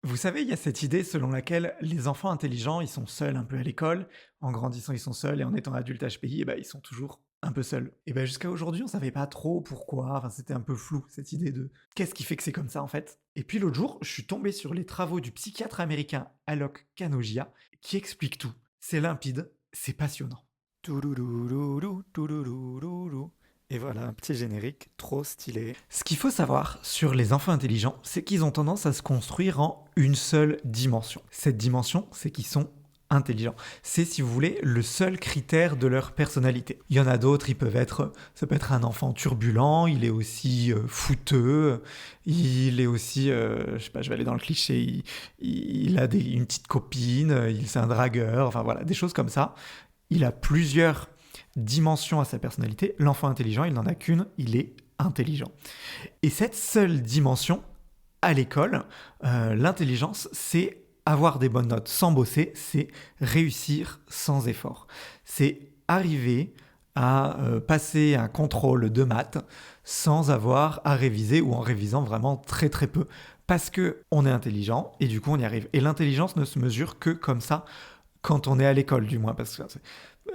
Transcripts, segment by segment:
Vous savez, il y a cette idée selon laquelle les enfants intelligents, ils sont seuls un peu à l'école. En grandissant, ils sont seuls et en étant adultes HPI, ils sont toujours un peu seuls. Et jusqu'à aujourd'hui, on savait pas trop pourquoi. Enfin, c'était un peu flou cette idée de qu'est-ce qui fait que c'est comme ça en fait. Et puis l'autre jour, je suis tombé sur les travaux du psychiatre américain Alok Kanogia qui explique tout. C'est limpide, c'est passionnant. Toulouloulou, toulouloulou. Et voilà, un petit générique trop stylé. Ce qu'il faut savoir sur les enfants intelligents, c'est qu'ils ont tendance à se construire en une seule dimension. Cette dimension, c'est qu'ils sont intelligents. C'est, si vous voulez, le seul critère de leur personnalité. Il y en a d'autres, ça peut être un enfant turbulent, il est aussi fouteux, il est aussi, je sais pas, je vais aller dans le cliché, il a une petite copine, c'est un dragueur, enfin voilà, des choses comme ça. Il a plusieurs dimensions à sa personnalité. L'enfant intelligent, il n'en a qu'une, il est intelligent. Et cette seule dimension, à l'école, l'intelligence, c'est avoir des bonnes notes sans bosser, c'est réussir sans effort. C'est arriver à passer un contrôle de maths sans avoir à réviser ou en révisant vraiment très très peu. Parce qu'on est intelligent et du coup on y arrive. Et l'intelligence ne se mesure que comme ça quand on est à l'école du moins. Parce que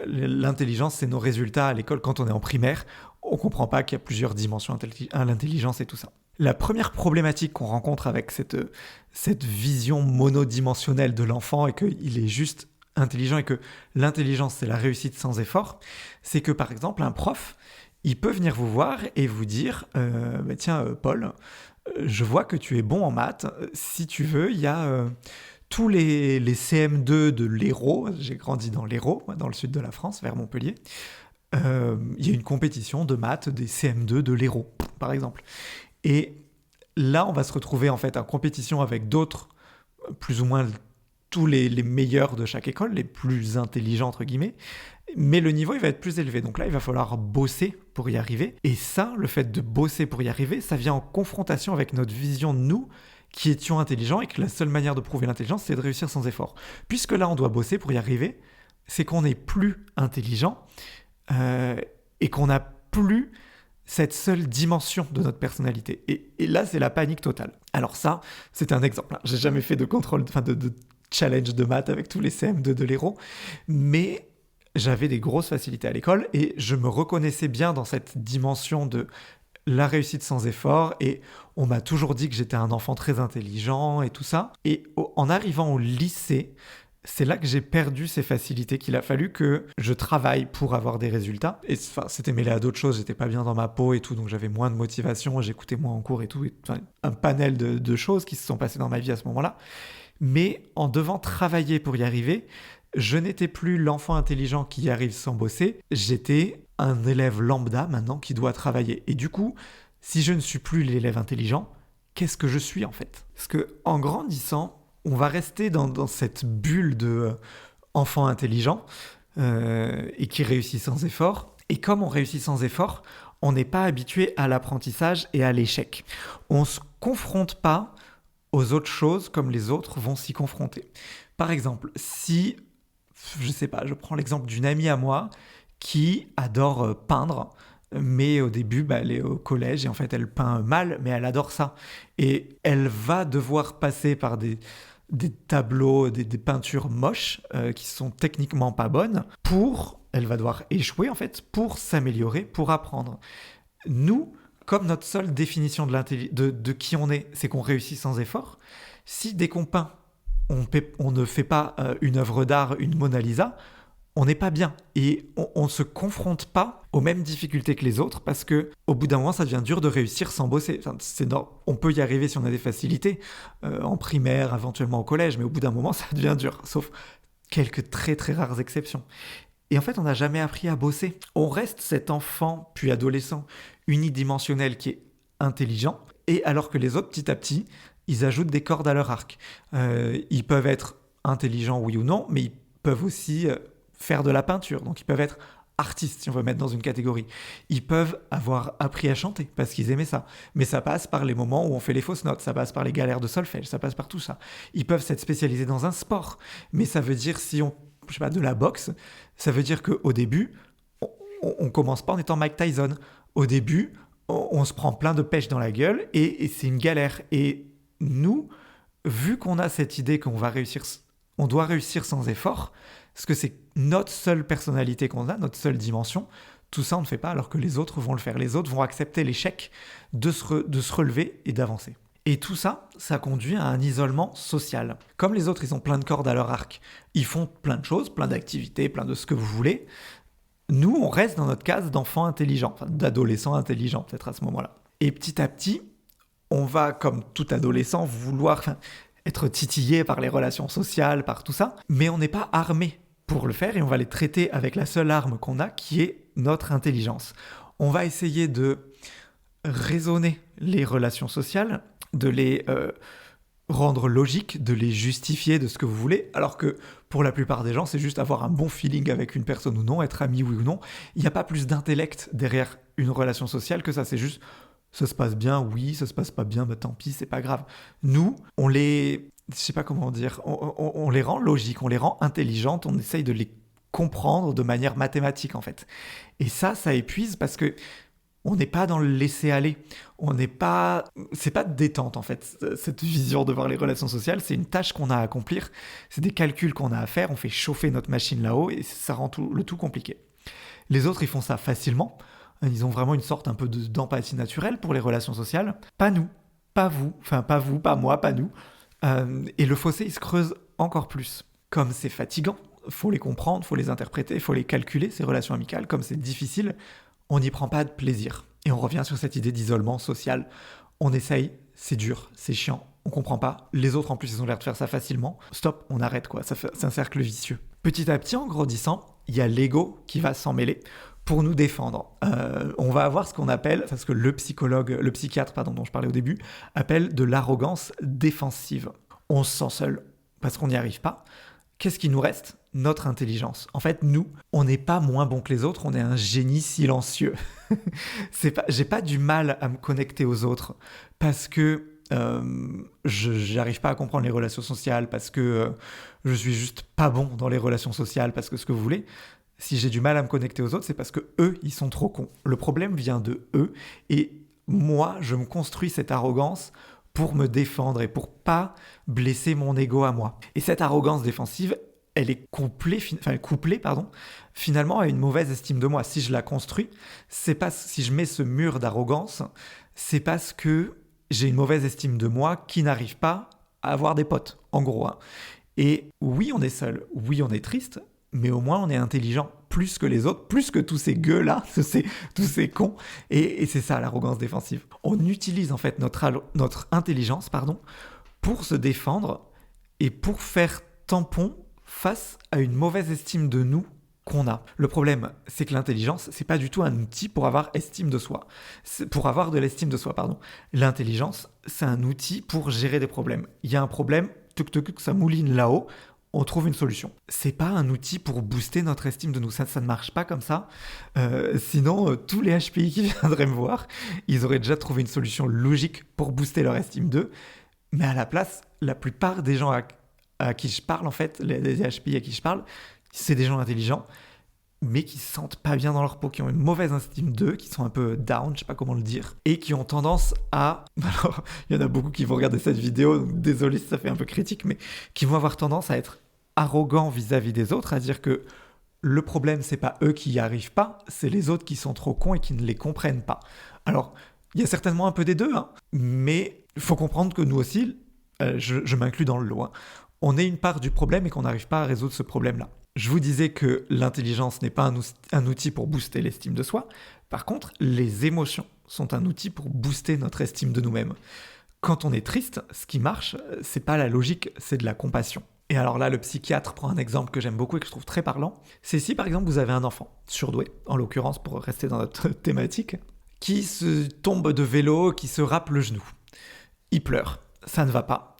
l'intelligence, c'est nos résultats à l'école quand on est en primaire. On ne comprend pas qu'il y a plusieurs dimensions à l'intelligence et tout ça. La première problématique qu'on rencontre avec cette vision monodimensionnelle de l'enfant et qu'il est juste intelligent et que l'intelligence, c'est la réussite sans effort, c'est que par exemple, un prof, il peut venir vous voir et vous dire tiens, Paul, je vois que tu es bon en maths. Si tu veux, il y a tous les CM2 de l'Hérault, j'ai grandi dans l'Hérault, dans le sud de la France, vers Montpellier, il y a une compétition de maths des CM2 de l'Hérault, par exemple. Et là, on va se retrouver en fait en compétition avec d'autres, plus ou moins tous les meilleurs de chaque école, les plus intelligents entre guillemets, mais le niveau il va être plus élevé. Donc là, il va falloir bosser pour y arriver. Et ça, le fait de bosser pour y arriver, ça vient en confrontation avec notre vision de nous, qui étions intelligents et que la seule manière de prouver l'intelligence, c'est de réussir sans effort. Puisque là, on doit bosser pour y arriver, c'est qu'on n'est plus intelligent et qu'on n'a plus cette seule dimension de notre personnalité. Et là, c'est la panique totale. Alors ça, c'est un exemple. J'ai jamais fait de contrôle, de challenge de maths avec tous les CM2 de l'Hérault, mais j'avais des grosses facilités à l'école et je me reconnaissais bien dans cette dimension de la réussite sans effort, et on m'a toujours dit que j'étais un enfant très intelligent et tout ça. Et en arrivant au lycée, c'est là que j'ai perdu ces facilités, qu'il a fallu que je travaille pour avoir des résultats. Et c'était mêlé à d'autres choses, j'étais pas bien dans ma peau et tout, donc j'avais moins de motivation, j'écoutais moins en cours et tout. Un panel de choses qui se sont passées dans ma vie à ce moment-là. Mais en devant travailler pour y arriver, je n'étais plus l'enfant intelligent qui y arrive sans bosser, j'étais un élève lambda maintenant qui doit travailler. Et du coup, si je ne suis plus l'élève intelligent, qu'est-ce que je suis en fait? Parce qu'en grandissant, on va rester dans cette bulle de enfant intelligent et qui réussit sans effort. Et comme on réussit sans effort, on n'est pas habitué à l'apprentissage et à l'échec. On ne se confronte pas aux autres choses comme les autres vont s'y confronter. Par exemple, si, je sais pas, je prends l'exemple d'une amie à moi qui adore peindre, mais au début, elle est au collège et en fait, elle peint mal, mais elle adore ça. Et elle va devoir passer par des tableaux, des peintures moches qui sont techniquement pas bonnes elle va devoir échouer en fait pour s'améliorer, pour apprendre. Nous, comme notre seule définition de qui on est, c'est qu'on réussit sans effort, si dès qu'on peint, on ne fait pas une œuvre d'art, une Mona Lisa, on n'est pas bien et on ne se confronte pas aux mêmes difficultés que les autres parce que au bout d'un moment ça devient dur de réussir sans bosser. On peut y arriver si on a des facilités en primaire, éventuellement au collège, mais au bout d'un moment ça devient dur, sauf quelques très très rares exceptions. Et en fait on n'a jamais appris à bosser. On reste cet enfant puis adolescent unidimensionnel qui est intelligent, et alors que les autres petit à petit ils ajoutent des cordes à leur arc. Ils peuvent être intelligents oui ou non, mais ils peuvent aussi faire de la peinture, donc ils peuvent être artistes si on veut mettre dans une catégorie. Ils peuvent avoir appris à chanter parce qu'ils aimaient ça, mais ça passe par les moments où on fait les fausses notes, ça passe par les galères de solfège, ça passe par tout ça. Ils peuvent s'être spécialisés dans un sport, mais ça veut dire je sais pas, de la boxe, ça veut dire qu'au début on commence pas en étant Mike Tyson. Au début on se prend plein de pêches dans la gueule et c'est une galère. Et nous, vu qu'on a cette idée on doit réussir sans effort, parce que c'est notre seule personnalité qu'on a, notre seule dimension, tout ça on ne fait pas alors que les autres vont le faire. Les autres vont accepter l'échec de se relever et d'avancer. Et tout ça, ça conduit à un isolement social. Comme les autres, ils ont plein de cordes à leur arc, ils font plein de choses, plein d'activités, plein de ce que vous voulez. Nous, on reste dans notre case d'enfants intelligents, enfin d'adolescents intelligents peut-être à ce moment-là. Et petit à petit, on va, comme tout adolescent, vouloir être titillé par les relations sociales, par tout ça, mais on n'est pas armé pour le faire et on va les traiter avec la seule arme qu'on a, qui est notre intelligence. On va essayer de raisonner les relations sociales, de les rendre logiques, de les justifier de ce que vous voulez, alors que pour la plupart des gens, c'est juste avoir un bon feeling avec une personne ou non, être ami oui ou non. Il n'y a pas plus d'intellect derrière une relation sociale que ça, c'est juste ça se passe bien, oui, ça se passe pas bien, bah tant pis, c'est pas grave. Nous, je sais pas comment dire, on les rend logiques, on les rend intelligentes, on essaye de les comprendre de manière mathématique en fait. Et ça épuise parce que on n'est pas dans le laisser-aller. C'est pas de détente en fait. Cette vision de voir les relations sociales, c'est une tâche qu'on a à accomplir. C'est des calculs qu'on a à faire. On fait chauffer notre machine là-haut et ça rend le tout compliqué. Les autres, ils font ça facilement. Ils ont vraiment une sorte un peu d'empathie naturelle pour les relations sociales. Pas nous, pas vous, enfin pas vous, pas moi, pas nous. Et le fossé, il se creuse encore plus. Comme c'est fatigant, faut les comprendre, faut les interpréter, faut les calculer, ces relations amicales. Comme c'est difficile, on n'y prend pas de plaisir. Et on revient sur cette idée d'isolement social. On essaye, c'est dur, c'est chiant, on comprend pas. Les autres, en plus, ils ont l'air de faire ça facilement. Stop, on arrête, quoi. C'est un cercle vicieux. Petit à petit, en grandissant, il y a l'ego qui va s'en mêler pour nous défendre. On va avoir ce qu'on appelle, ce que le psychiatre, dont je parlais au début, appelle de l'arrogance défensive. On se sent seul parce qu'on n'y arrive pas. Qu'est-ce qui nous reste ? Notre intelligence. En fait, nous, on n'est pas moins bon que les autres, on est un génie silencieux. J'ai pas du mal à me connecter aux autres parce que je n'arrive pas à comprendre les relations sociales, parce que je suis juste pas bon dans les relations sociales, parce que ce que vous voulez. Si j'ai du mal à me connecter aux autres, c'est parce que eux, ils sont trop cons. Le problème vient de eux, et moi, je me construis cette arrogance pour me défendre et pour pas blesser mon ego à moi. Et cette arrogance défensive, elle est couplée finalement à une mauvaise estime de moi. Si je la construis, si je mets ce mur d'arrogance, c'est parce que j'ai une mauvaise estime de moi qui n'arrive pas à avoir des potes, en gros. Hein. Et oui, on est seul, oui, on est triste, mais au moins on est intelligent, plus que les autres, plus que tous ces gueux-là, tous ces cons. Et c'est ça l'arrogance défensive. On utilise en fait notre intelligence pour se défendre et pour faire tampon face à une mauvaise estime de nous qu'on a. Le problème, c'est que l'intelligence, c'est pas du tout un outil pour avoir estime de soi. Pour avoir de l'estime de soi, L'intelligence, c'est un outil pour gérer des problèmes. Il y a un problème, ça mouline là-haut, on trouve une solution. C'est pas un outil pour booster notre estime de nous. Ça ne marche pas comme ça. Sinon, tous les HPI qui viendraient me voir, ils auraient déjà trouvé une solution logique pour booster leur estime d'eux. Mais à la place, la plupart des gens à qui je parle, en fait, les HPI à qui je parle, c'est des gens intelligents, mais qui se sentent pas bien dans leur peau, qui ont une mauvaise estime d'eux, qui sont un peu down, je sais pas comment le dire, et qui ont tendance à... Alors, il y en a beaucoup qui vont regarder cette vidéo, donc désolé si ça fait un peu critique, mais qui vont avoir tendance à être arrogants vis-à-vis des autres, à dire que le problème, c'est pas eux qui y arrivent pas, c'est les autres qui sont trop cons et qui ne les comprennent pas. Alors, il y a certainement un peu des deux, mais il faut comprendre que nous aussi, je m'inclus dans le lot, on est une part du problème et qu'on n'arrive pas à résoudre ce problème-là. Je vous disais que l'intelligence n'est pas un outil pour booster l'estime de soi. Par contre, les émotions sont un outil pour booster notre estime de nous-mêmes. Quand on est triste, ce qui marche, c'est pas la logique, c'est de la compassion. Et alors là, le psychiatre prend un exemple que j'aime beaucoup et que je trouve très parlant. C'est si par exemple vous avez un enfant, surdoué, en l'occurrence pour rester dans notre thématique, qui se tombe de vélo, qui se râpe le genou. Il pleure, ça ne va pas.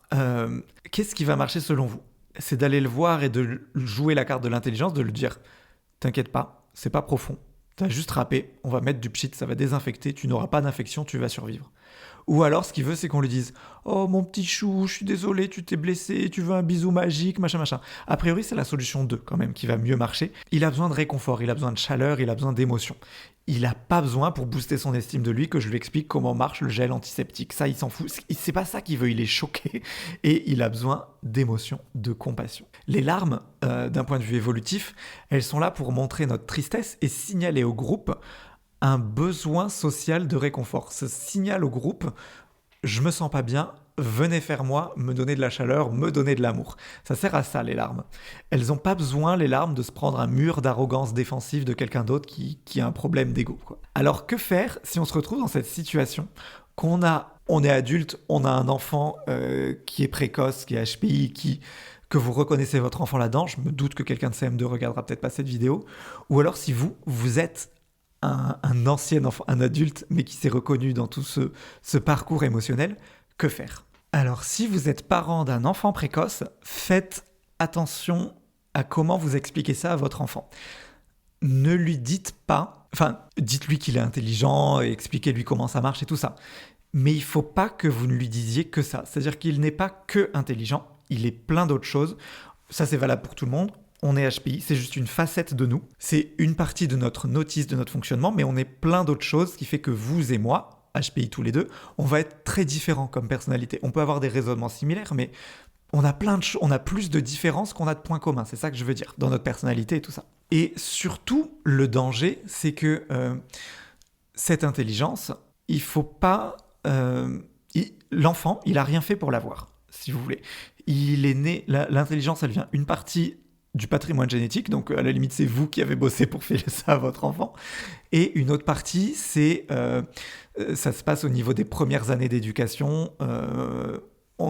Qu'est-ce qui va marcher selon vous ? C'est d'aller le voir et de jouer la carte de l'intelligence, de lui dire « T'inquiète pas, c'est pas profond, t'as juste râpé, on va mettre du pchit, ça va désinfecter, tu n'auras pas d'infection, tu vas survivre. » Ou alors, ce qu'il veut, c'est qu'on lui dise « Oh, mon petit chou, je suis désolé, tu t'es blessé, tu veux un bisou magique, machin, machin. » A priori, c'est la solution 2 quand même qui va mieux marcher. Il a besoin de réconfort, il a besoin de chaleur, il a besoin d'émotion. Il n'a pas besoin, pour booster son estime de lui, que je lui explique comment marche le gel antiseptique. Ça, il s'en fout. C'est pas ça qu'il veut, il est choqué. Et il a besoin d'émotion, de compassion. Les larmes, d'un point de vue évolutif, elles sont là pour montrer notre tristesse et signaler au groupe un besoin social de réconfort. Ce signal au groupe, je me sens pas bien, venez faire moi, me donner de la chaleur, me donner de l'amour. Ça sert à ça, les larmes. Elles n'ont pas besoin, les larmes, de se prendre un mur d'arrogance défensive de quelqu'un d'autre qui a un problème d'ego, quoi. Alors que faire si on se retrouve dans cette situation on est adulte, on a un enfant qui est précoce, qui est HPI, que vous reconnaissez votre enfant là-dedans, je me doute que quelqu'un de CM2 regardera peut-être pas cette vidéo, ou alors si vous êtes un ancien enfant, un adulte, mais qui s'est reconnu dans tout ce parcours émotionnel, que faire? Alors, si vous êtes parent d'un enfant précoce, faites attention à comment vous expliquez ça à votre enfant. Ne lui dites pas, enfin, dites-lui qu'il est intelligent, et expliquez-lui comment ça marche et tout ça. Mais il ne faut pas que vous ne lui disiez que ça. C'est-à-dire qu'il n'est pas que intelligent, il est plein d'autres choses. Ça, c'est valable pour tout le monde. On est HPI, c'est juste une facette de nous. C'est une partie de notre notice, de notre fonctionnement, mais on est plein d'autres choses, ce qui fait que vous et moi, HPI tous les deux, on va être très différents comme personnalité. On peut avoir des raisonnements similaires, mais on a on a plus de différences qu'on a de points communs. C'est ça que je veux dire, dans notre personnalité et tout ça. Et surtout, le danger, c'est que cette intelligence, il faut pas... l'enfant, il a rien fait pour l'avoir, si vous voulez. Il est né... L'intelligence, elle vient une partie du patrimoine génétique, donc à la limite c'est vous qui avez bossé pour filer ça à votre enfant, et une autre partie c'est ça se passe au niveau des premières années d'éducation,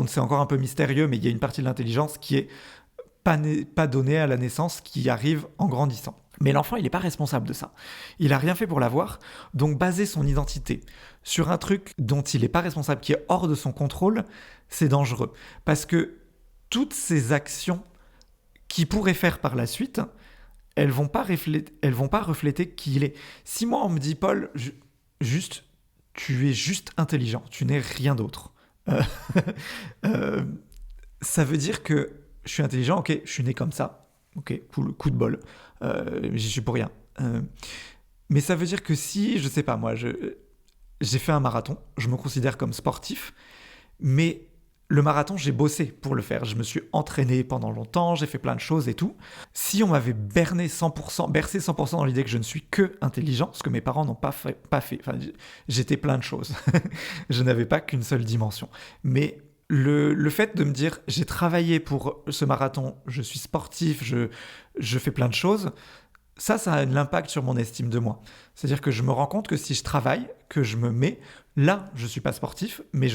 c'est encore un peu mystérieux, mais il y a une partie de l'intelligence qui est pas donnée à la naissance, qui arrive en grandissant. Mais l'enfant, il n'est pas responsable de ça. Il n'a rien fait pour l'avoir, donc baser son identité sur un truc dont il n'est pas responsable, qui est hors de son contrôle, c'est dangereux, parce que toutes ces actions qu'il pourrait faire par la suite, elles vont pas refléter qui il est. Si moi on me dit Paul, tu es juste intelligent, tu n'es rien d'autre. Ça veut dire que je suis intelligent, ok, je suis né comme ça, ok, cool, coup de bol, j'y suis pour rien. Mais ça veut dire que si, je sais pas moi, j'ai fait un marathon, je me considère comme sportif, mais le marathon, j'ai bossé pour le faire. Je me suis entraîné pendant longtemps, j'ai fait plein de choses et tout. Si on m'avait bercé 100% dans l'idée que je ne suis que intelligent, ce que mes parents n'ont pas fait. Enfin, j'étais plein de choses. Je n'avais pas qu'une seule dimension. Mais le fait de me dire, j'ai travaillé pour ce marathon, je suis sportif, je fais plein de choses, ça a un impact sur mon estime de moi. C'est-à-dire que je me rends compte que si je travaille, que je me mets, là, je ne suis pas sportif, mais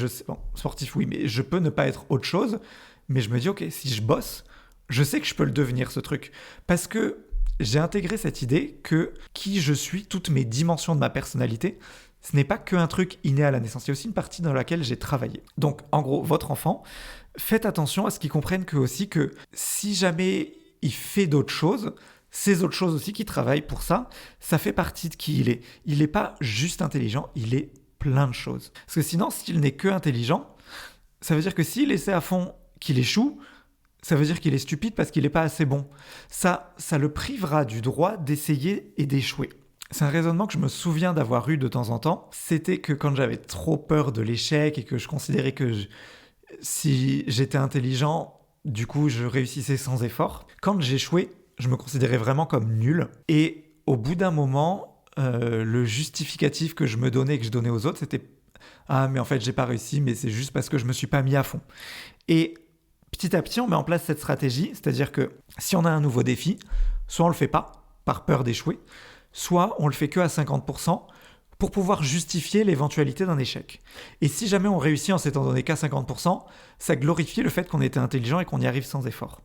sportif oui, mais je peux ne pas être autre chose, mais je me dis, ok, si je bosse, je sais que je peux le devenir, ce truc. Parce que j'ai intégré cette idée que qui je suis, toutes mes dimensions de ma personnalité, ce n'est pas qu'un truc inné à la naissance, il y a aussi une partie dans laquelle j'ai travaillé. Donc, en gros, votre enfant, faites attention à ce qu'il comprenne que si jamais il fait d'autres choses, ces autres choses aussi qui travaillent pour ça, ça fait partie de qui il est. Il n'est pas juste intelligent, il est plein de choses. Parce que sinon, s'il n'est que intelligent, ça veut dire que s'il essaie à fond qu'il échoue, ça veut dire qu'il est stupide parce qu'il n'est pas assez bon. Ça le privera du droit d'essayer et d'échouer. C'est un raisonnement que je me souviens d'avoir eu de temps en temps. C'était que quand j'avais trop peur de l'échec et que je considérais que si j'étais intelligent, du coup, je réussissais sans effort. Quand j'échouais, je me considérais vraiment comme nul. Et au bout d'un moment, le justificatif que je me donnais et que je donnais aux autres, c'était « Ah, mais en fait, j'ai pas réussi, mais c'est juste parce que je me suis pas mis à fond. » Et petit à petit, on met en place cette stratégie, c'est-à-dire que si on a un nouveau défi, soit on le fait pas, par peur d'échouer, soit on le fait que à 50%, pour pouvoir justifier l'éventualité d'un échec. Et si jamais on réussit en s'étant donné qu'à 50%, ça glorifie le fait qu'on était intelligent et qu'on y arrive sans effort.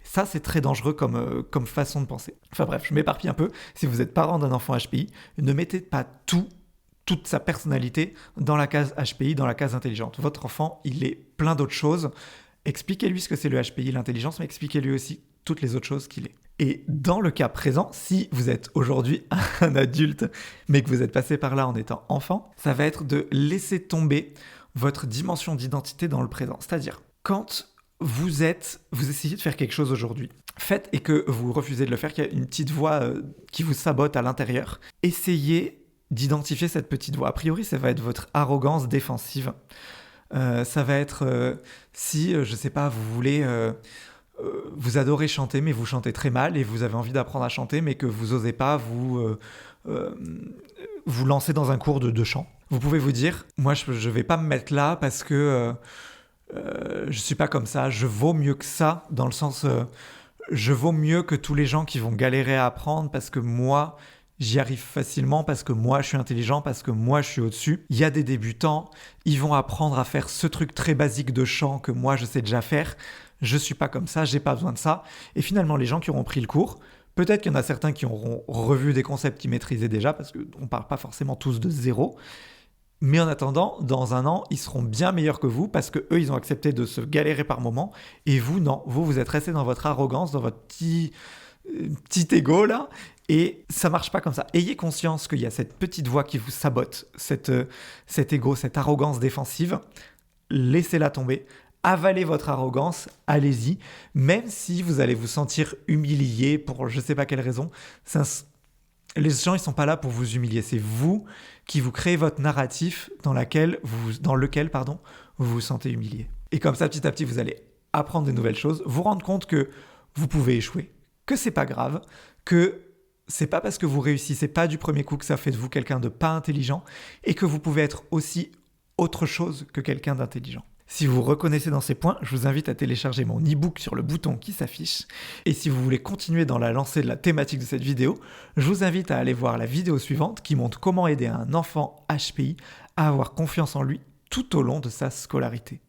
Ça, c'est très dangereux comme façon de penser. Enfin bref, je m'éparpille un peu. Si vous êtes parent d'un enfant HPI, ne mettez pas toute sa personnalité dans la case HPI, dans la case intelligente. Votre enfant, il est plein d'autres choses. Expliquez-lui ce que c'est le HPI, l'intelligence, mais expliquez-lui aussi toutes les autres choses qu'il est. Et dans le cas présent, si vous êtes aujourd'hui un adulte, mais que vous êtes passé par là en étant enfant, ça va être de laisser tomber votre dimension d'identité dans le présent. C'est-à-dire, quand vous essayez de faire quelque chose aujourd'hui, faites et que vous refusez de le faire, qu'il y a une petite voix qui vous sabote à l'intérieur, essayez d'identifier cette petite voix. A priori, ça va être votre arrogance défensive. Ça va être si, je sais pas, vous adorez chanter, mais vous chantez très mal et vous avez envie d'apprendre à chanter, mais que vous osez pas vous lancer dans un cours de chant. Vous pouvez vous dire, moi je vais pas me mettre là parce que je suis pas comme ça, je vaux mieux que ça, dans le sens, je vaux mieux que tous les gens qui vont galérer à apprendre parce que moi, j'y arrive facilement, parce que moi, je suis intelligent, parce que moi, je suis au-dessus. Il y a des débutants, ils vont apprendre à faire ce truc très basique de chant que moi, je sais déjà faire. Je suis pas comme ça, j'ai pas besoin de ça. Et finalement, les gens qui auront pris le cours, peut-être qu'il y en a certains qui auront revu des concepts qu'ils maîtrisaient déjà, parce qu'on parle pas forcément tous de zéro. Mais en attendant, dans un an, ils seront bien meilleurs que vous parce que eux, ils ont accepté de se galérer par moment. Et vous, non. Vous êtes resté dans votre arrogance, dans votre petit ego là. Et ça marche pas comme ça. Ayez conscience qu'il y a cette petite voix qui vous sabote, cet ego, cette arrogance défensive. Laissez-la tomber. Avalez votre arrogance, allez-y. Même si vous allez vous sentir humilié pour je sais pas quelle raison. Les gens, ils sont pas là pour vous humilier. C'est vous qui vous créez votre narratif dans lequel vous vous sentez humilié. Et comme ça, petit à petit, vous allez apprendre des nouvelles choses, vous rendre compte que vous pouvez échouer, que c'est pas grave, que c'est pas parce que vous réussissez pas du premier coup que ça fait de vous quelqu'un de pas intelligent et que vous pouvez être aussi autre chose que quelqu'un d'intelligent. Si vous reconnaissez dans ces points, je vous invite à télécharger mon e-book sur le bouton qui s'affiche. Et si vous voulez continuer dans la lancée de la thématique de cette vidéo, je vous invite à aller voir la vidéo suivante qui montre comment aider un enfant HPI à avoir confiance en lui tout au long de sa scolarité.